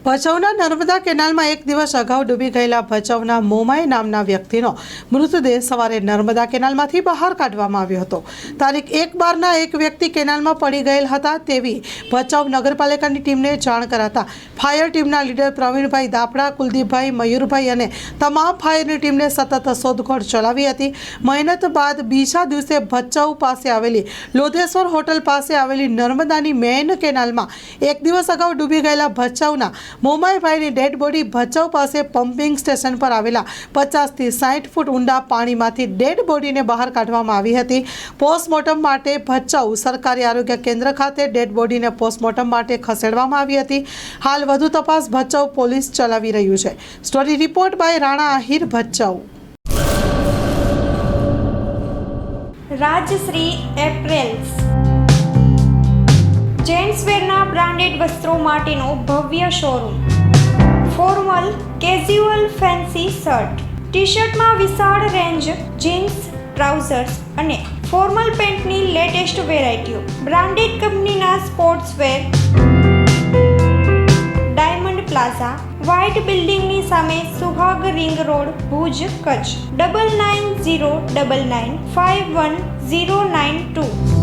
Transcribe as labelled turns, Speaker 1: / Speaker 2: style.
Speaker 1: ભચાઉના નર્મદા કેનાલમાં એક દિવસ અગાઉ ડૂબી ગયેલા ભચાઉના મોમાઈ નામના વ્યક્તિનો મૃતદેહ સવારે નર્મદા કેનાલમાંથી બહાર કાઢવામાં આવ્યો હતો. તારીખ 1/12ના એક વ્યક્તિ કેનાલમાં પડી ગયેલ હતા તેવી ભચાઉ નગરપાલિકાની ટીમને જાણ કરાતા ફાયર ટીમના લીડર પ્રવીણભાઈ દાપડા, કુલદીપભાઈ, મયુરભાઈ અને તમામ ફાયરની ટીમને સતત શોધખોળ ચલાવી હતી. મહેનત બાદ બીજા દિવસે ભચાઉ પાસે આવેલી લોધેશ્વર હોટલ પાસે આવેલી નર્મદાની મેઇન કેનાલમાં એક દિવસ અગાઉ ડૂબી ગયેલા ભચાઉના મોમાઈભાઈની ડેડ બોડી ભચાઉ પાસે પમ્પિંગ સ્ટેશન પર આવેલા 50 થી 60 ફૂટ ઊંડા પાણીમાંથી ડેડ બોડીને બહાર કાઢવામાં આવી હતી. પોસ્ટમોર્ટમ માટે ભચાઉ સરકારી આરોગ્ય કેન્દ્ર ખાતે ડેડ બોડીને પોસ્ટમોર્ટમ માટે ખસેડવામાં આવી હતી. હાલ વધુ તપાસ ભચાઉ પોલીસ ચલાવી રહ્યું છે. Story report by Rana Ahir, Bhachau.
Speaker 2: Rajshree apparels જેન્ટ્સવેરના બ્રાન્ડેડ વસ્ત્રો માટેનો ભવ્ય showroom. Formal, casual, fancy shirt, ટી-શર્ટમાં વિશાળ રેન્જ, જીન્સ, ટ્રાઉઝર્સ અને ફોર્મલ પેન્ટની લેટેસ્ટ વેરાયટીઓ. બ્રાન્ડેડ કંપનીના સ્પોર્ટ્સવેર. ડાયમંડ પ્લાઝા, વ્હાઇટ બિલ્ડિંગની સામે, સુહાગ રિંગ રોડ, ભુજ, કચ્છ. 9909951092